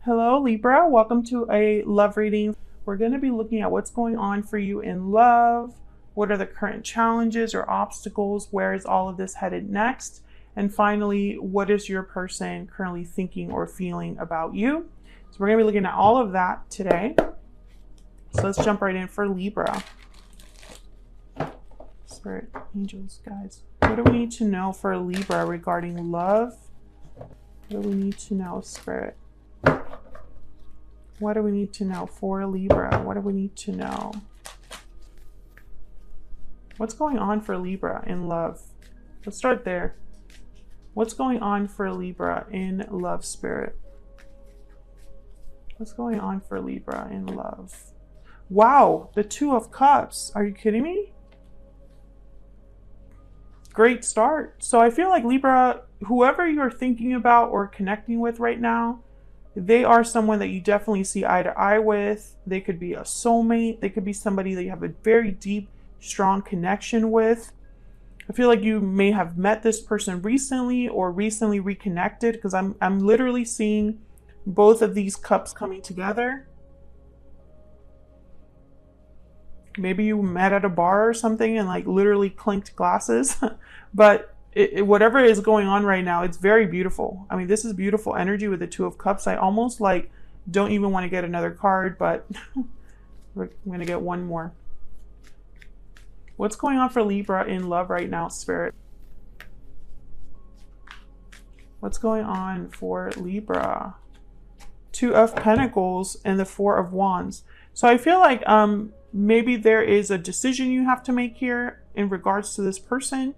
Hello, Libra. Welcome to a love reading. We're going to be looking at what's going on for you in love. What are the current challenges or obstacles? Where is all of this headed next? And finally, what is your person currently thinking or feeling about you? So we're going to be looking at all of that today. So let's jump right in for Libra. Spirit, angels, guys. What do we need to know for Libra regarding love? What do we need to know, Spirit? What do we need to know for Libra? What do we need to know? What's going on for Libra in love? Let's start there. What's going on for Libra in love, Spirit? What's going on for Libra in love? Wow, the Two of Cups. Are you kidding me? Great start. So I feel like Libra, whoever you're thinking about or connecting with right now, they are someone that you definitely see eye to eye with. They could be a soulmate. They could be somebody that you have a very deep, strong connection with. I feel like you may have met this person recently or recently reconnected, because I'm literally seeing both of these cups coming together. Maybe you met at a bar or something and like literally clinked glasses. But whatever is going on right now, it's very beautiful. I mean, this is beautiful energy with the Two of Cups. I almost like don't even want to get another card, but I'm going to get one more. What's going on for Libra in love right now, Spirit? What's going on for Libra? Two of Pentacles and the Four of Wands. So I feel like maybe there is a decision you have to make here in regards to this person.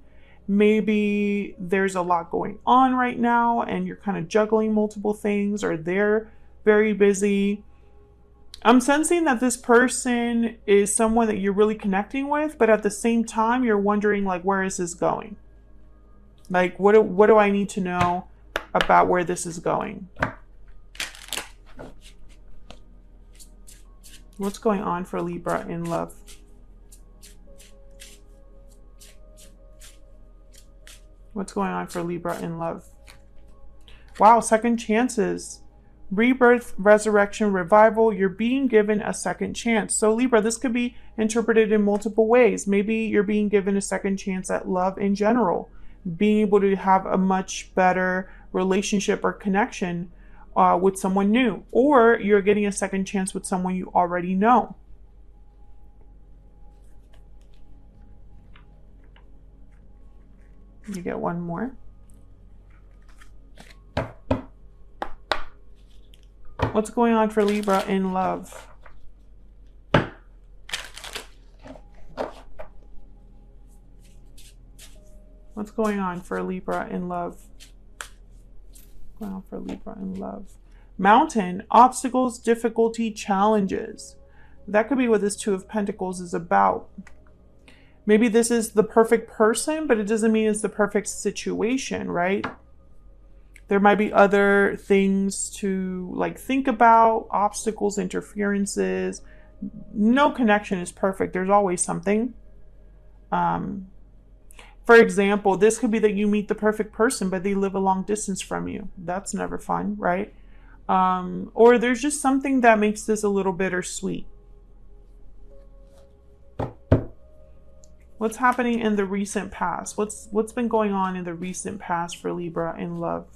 Maybe there's a lot going on right now and you're kind of juggling multiple things, or they're very busy. I'm sensing that this person is someone that you're really connecting with, but at the same time, you're wondering, like, where is this going? Like, what do I need to know about where this is going? What's going on for Libra in love? What's going on for Libra in love? Wow, second chances. Rebirth, resurrection, revival. You're being given a second chance. So Libra, this could be interpreted in multiple ways. Maybe you're being given a second chance at love in general. Being able to have a much better relationship or connection with someone new. Or you're getting a second chance with someone you already know. You get one more. What's going on for Libra in love? What's going on for Libra in love? What's going on for Libra in love? Mountain, obstacles, difficulty, challenges. That could be what this Two of Pentacles is about. Maybe this is the perfect person, but it doesn't mean it's the perfect situation, right? There might be other things to like think about, obstacles, interferences. No connection is perfect. There's always something. For example, this could be that you meet the perfect person, but they live a long distance from you. That's never fun, right? Or there's just something that makes this a little bittersweet. What's happening in the recent past? What's been going on in the recent past for Libra in love?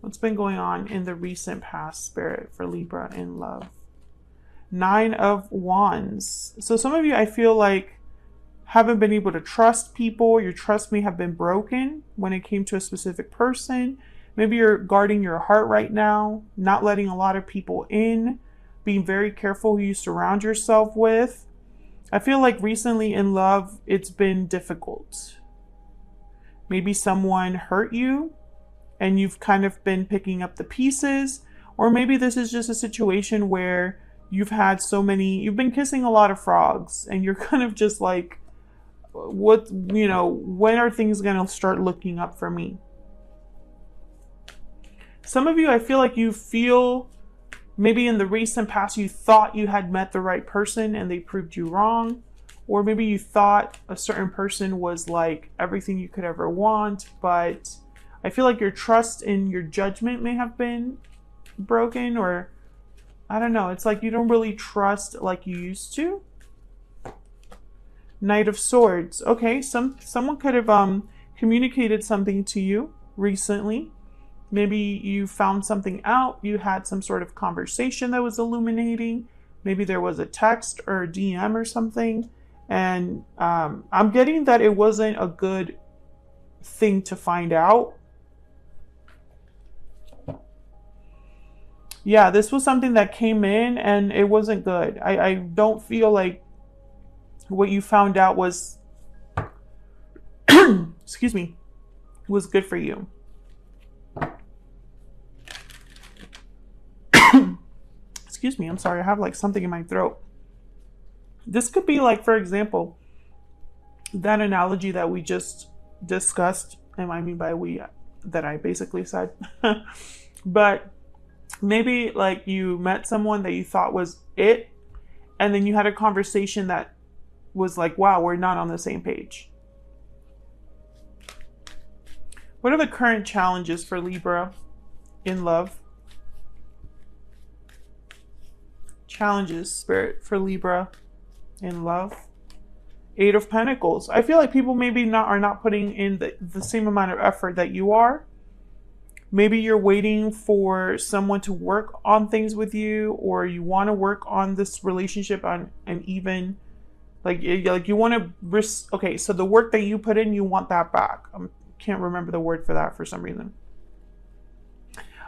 What's been going on in the recent past, Spirit, for Libra in love? Nine of Wands. So some of you, I feel like, haven't been able to trust people. Your trust may have been broken when it came to a specific person. Maybe you're guarding your heart right now, not letting a lot of people in, being very careful who you surround yourself with. I feel like recently in love, it's been difficult. Maybe someone hurt you and you've kind of been picking up the pieces. Or maybe this is just a situation where you've been kissing a lot of frogs and you're kind of just like, when are things going to start looking up for me? Some of you, I feel like you feel maybe in the recent past, you thought you had met the right person and they proved you wrong. Or maybe you thought a certain person was like everything you could ever want, but I feel like your trust in your judgment may have been broken, or I don't know. It's like you don't really trust like you used to. Knight of Swords. Okay, someone could have communicated something to you recently. Maybe you found something out. You had some sort of conversation that was illuminating. Maybe there was a text or a DM or something. And I'm getting that it wasn't a good thing to find out. Yeah, this was something that came in and it wasn't good. I don't feel like what you found out was, excuse me, was good for you. Excuse me, I'm sorry, I have like something in my throat. This could be like, for example, that analogy that we just discussed, and I mean by we, that I basically said. But maybe like you met someone that you thought was it, and then you had a conversation that was like, wow, we're not on the same page. What are the current challenges for Libra in love? Challenges, Spirit, for Libra in love. Eight of Pentacles. I feel like people maybe are not putting in the same amount of effort that you are. Maybe you're waiting for someone to work on things with you, or you want to work on this relationship on an even, like you want to risk. Okay, so the work that you put in, you want that back. I can't remember the word for that for some reason.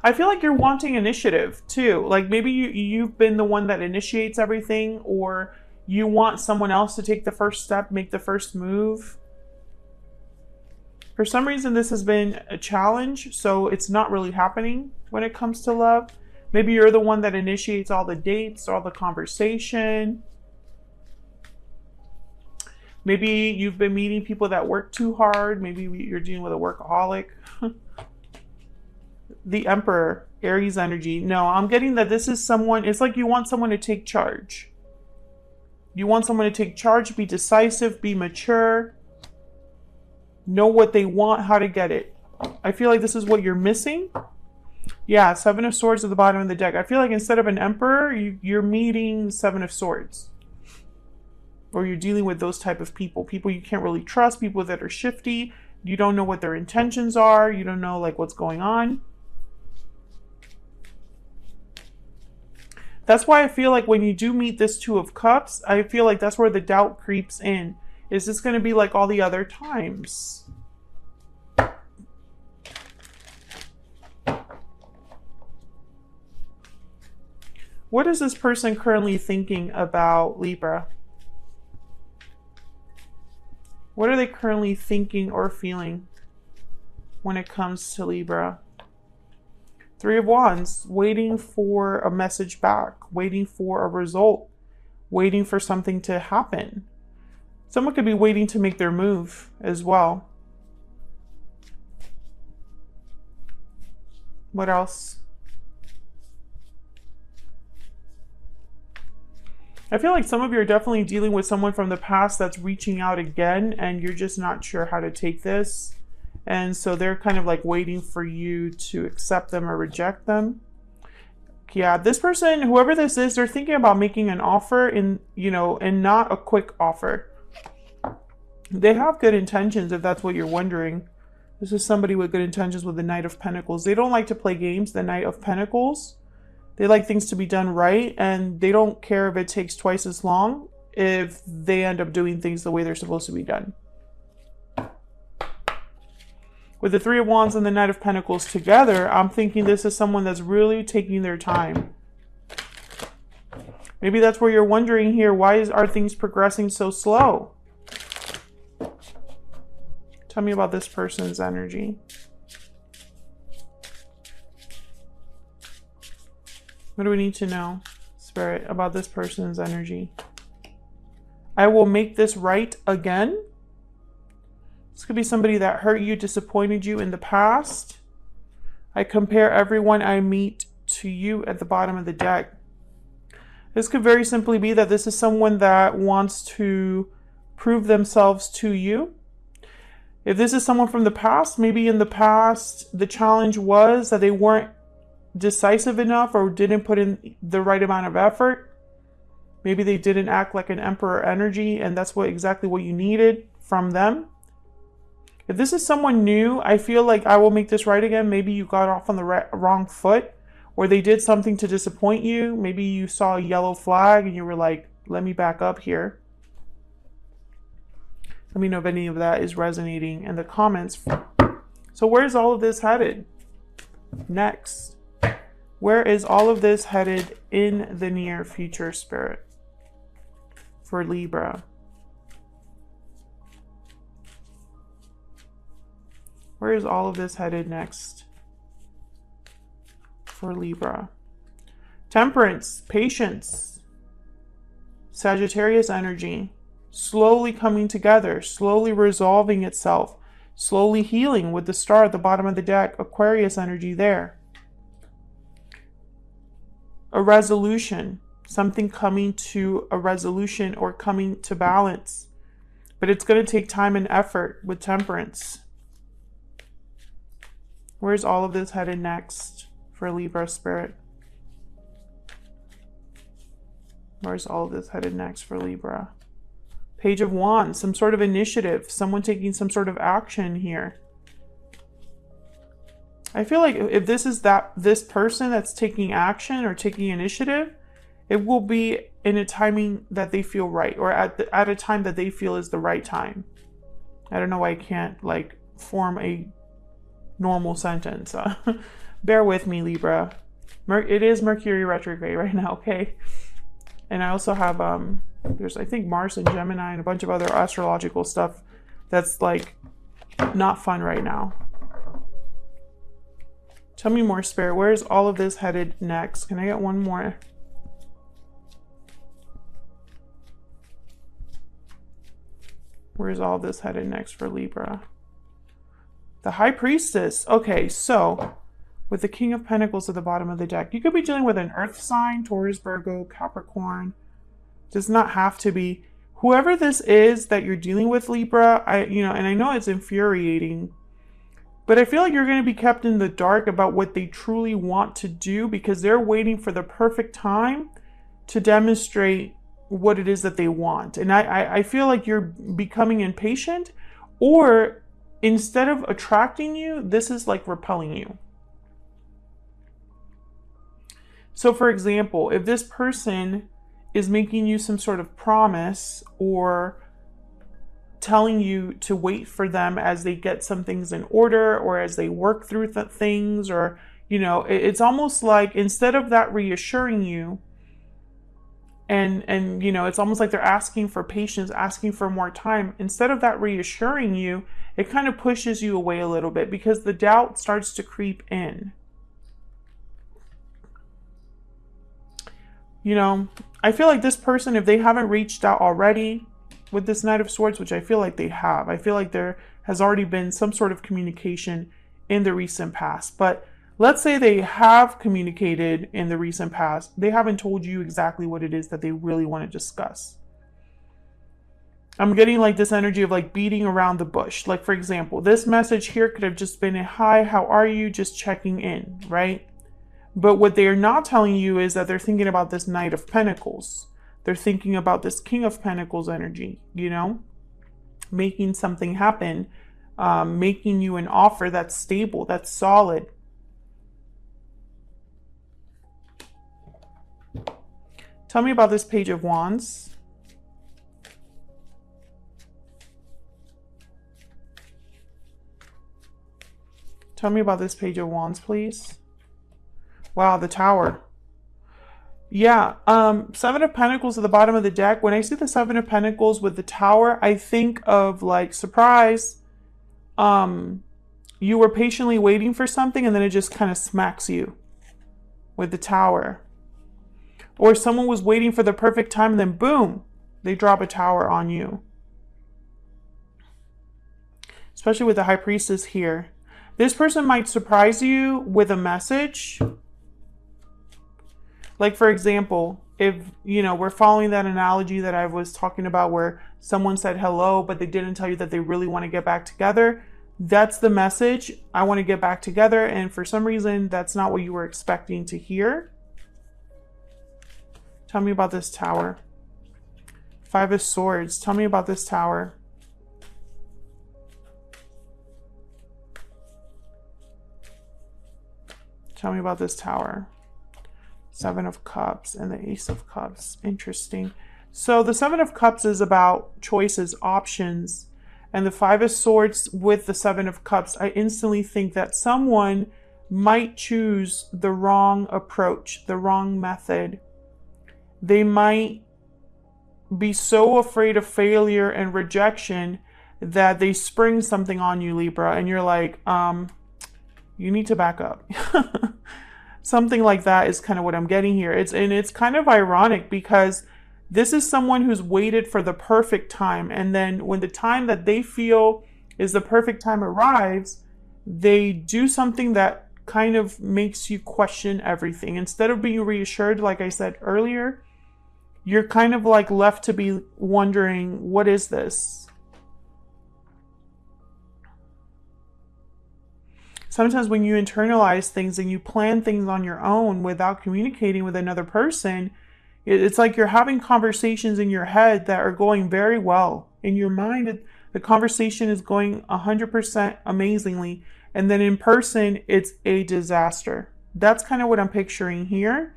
I feel like you're wanting initiative too. Like maybe you've been the one that initiates everything, or you want someone else to take the first step, make the first move. For some reason, this has been a challenge, so it's not really happening when it comes to love. Maybe you're the one that initiates all the dates, all the conversation. Maybe you've been meeting people that work too hard. Maybe you're dealing with a workaholic. The Emperor, Aries energy. No, I'm getting that this is someone, it's like you want someone to take charge. You want someone to take charge, be decisive, be mature, know what they want, how to get it. I feel like this is what you're missing. Yeah, Seven of Swords at the bottom of the deck. I feel like instead of an Emperor, you're meeting Seven of Swords. Or you're dealing with those type of people. People you can't really trust, people that are shifty. You don't know what their intentions are. You don't know like what's going on. That's why I feel like when you do meet this Two of Cups, I feel like that's where the doubt creeps in. Is this going to be like all the other times? What is this person currently thinking about Libra? What are they currently thinking or feeling when it comes to Libra? Three of Wands, waiting for a message back, waiting for a result, waiting for something to happen. Someone could be waiting to make their move as well. What else? I feel like some of you are definitely dealing with someone from the past that's reaching out again, and you're just not sure how to take this. And so they're kind of like waiting for you to accept them or reject them. Yeah, this person, whoever this is, they're thinking about making an offer and not a quick offer. They have good intentions, if that's what you're wondering. This is somebody with good intentions with the Knight of Pentacles. They don't like to play games, the Knight of Pentacles. They like things to be done right, and they don't care if it takes twice as long if they end up doing things the way they're supposed to be done. With the Three of Wands and the Knight of Pentacles together, I'm thinking this is someone that's really taking their time. Maybe that's where you're wondering here, why are things progressing so slow? Tell me about this person's energy. What do we need to know, Spirit, about this person's energy? I will make this right again. This could be somebody that hurt you, disappointed you in the past. I compare everyone I meet to you at the bottom of the deck. This could very simply be that this is someone that wants to prove themselves to you. If this is someone from the past, maybe in the past, the challenge was that they weren't decisive enough or didn't put in the right amount of effort. Maybe they didn't act like an emperor energy, and that's exactly what you needed from them. If this is someone new, I feel like I will make this right again. Maybe you got off on the wrong foot, or they did something to disappoint you. Maybe you saw a yellow flag and you were like, let me back up here. Let me know if any of that is resonating in the comments. So where's all of this headed next? Where is all of this headed in the near future, Spirit, for Libra? Where is all of this headed next for Libra? Temperance, patience, Sagittarius energy, slowly coming together, slowly resolving itself, slowly healing with the star at the bottom of the deck, Aquarius energy there. A resolution, something coming to a resolution or coming to balance. But it's going to take time and effort with Temperance. Where's all of this headed next for Libra, Spirit? Where's all of this headed next for Libra? Page of Wands, some sort of initiative, someone taking some sort of action here. I feel like if this is this person that's taking action or taking initiative, it will be in a timing that they feel right, or at a time that they feel is the right time. I don't know why I can't like form a normal sentence. Bear with me, Libra. It is Mercury retrograde right now, okay? And I also have there's I think Mars and Gemini and a bunch of other astrological stuff that's like not fun right now. Tell me more, Spirit. Where's all of this headed next? Can I get one more? Where's all of this headed next for Libra? The High Priestess. Okay, so with the King of Pentacles at the bottom of the deck, you could be dealing with an earth sign, Taurus, Virgo, Capricorn. Does not have to be. Whoever this is that you're dealing with, Libra, and I know it's infuriating, but I feel like you're going to be kept in the dark about what they truly want to do because they're waiting for the perfect time to demonstrate what it is that they want. And I feel like you're becoming impatient, or instead of attracting you, this is like repelling you. So for example, if this person is making you some sort of promise or telling you to wait for them as they get some things in order or as they work through things, or, it's almost like instead of that reassuring you, and it's almost like they're asking for patience, asking for more time. Instead of that reassuring you, it kind of pushes you away a little bit because the doubt starts to creep in. I feel like this person, if they haven't reached out already with this Knight of Swords, which I feel like they have, I feel like there has already been some sort of communication in the recent past. But let's say they have communicated in the recent past. They haven't told you exactly what it is that they really want to discuss. I'm getting like this energy of like beating around the bush. Like, for example, this message here could have just been a hi, how are you? Just checking in, right? But what they're not telling you is that they're thinking about this Knight of Pentacles. They're thinking about this King of Pentacles energy, making something happen, making you an offer that's stable, that's solid. Tell me about this Page of Wands. Tell me about this Page of Wands, please. Wow, the Tower. Yeah, Seven of Pentacles at the bottom of the deck. When I see the Seven of Pentacles with the Tower, I think of like, surprise. You were patiently waiting for something and then it just kind of smacks you with the Tower. Or someone was waiting for the perfect time and then boom, they drop a Tower on you. Especially with the High Priestess here. This person might surprise you with a message. Like, for example, if, you know, we're following that analogy that I was talking about where someone said hello, but they didn't tell you that they really want to get back together, that's the message. I want to get back together. And for some reason, that's not what you were expecting to hear. Tell me about this Tower. Five of Swords. Tell me about this Tower. Tell me about this Tower. Seven of Cups and the Ace of Cups. Interesting. So the Seven of Cups is about choices, options. And the Five of Swords with the Seven of Cups, I instantly think that someone might choose the wrong approach, the wrong method. They might be so afraid of failure and rejection that they spring something on you, Libra, and you're like, you need to back up. Something like that is kind of what I'm getting here. It's kind of ironic because this is someone who's waited for the perfect time. And then when the time that they feel is the perfect time arrives, they do something that kind of makes you question everything. Instead of being reassured, like I said earlier, you're kind of like left to be wondering, what is this? Sometimes when you internalize things and you plan things on your own without communicating with another person, it's like you're having conversations in your head that are going very well. In your mind, the conversation is going 100% amazingly. And then in person, it's a disaster. That's kind of what I'm picturing here.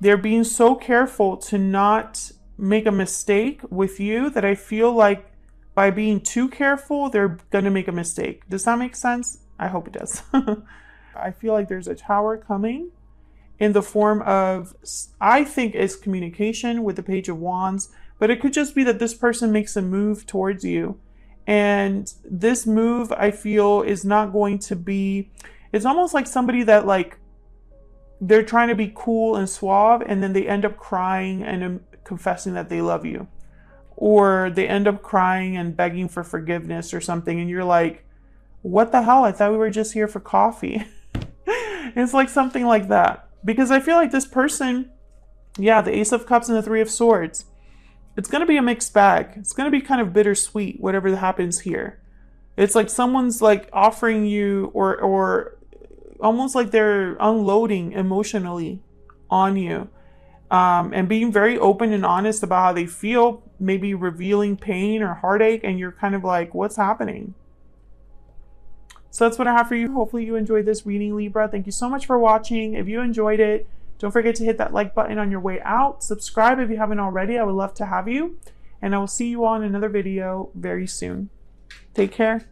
They're being so careful to not make a mistake with you that I feel like by being too careful, they're going to make a mistake. Does that make sense? I hope it does. I feel like there's a Tower coming in the form of, I think, is communication with the Page of Wands, but it could just be that this person makes a move towards you. And this move, I feel, is not going to be, it's almost like somebody that like, they're trying to be cool and suave, and then they end up crying and confessing that they love you. Or they end up crying and begging for forgiveness or something, and you're like, what the hell? I thought we were just here for coffee. It's like something like that. Because I feel like this person, yeah, the Ace of Cups and the Three of Swords, it's going to be a mixed bag. It's going to be kind of bittersweet, whatever happens here. It's like someone's like offering you or almost like they're unloading emotionally on you. And being very open and honest about how they feel, maybe revealing pain or heartache, and you're kind of like, what's happening? So that's what I have for you. Hopefully you enjoyed this reading, Libra. Thank you so much for watching. If you enjoyed it, don't forget to hit that like button on your way out. Subscribe if you haven't already. I would love to have you. And I will see you on another video very soon. Take care.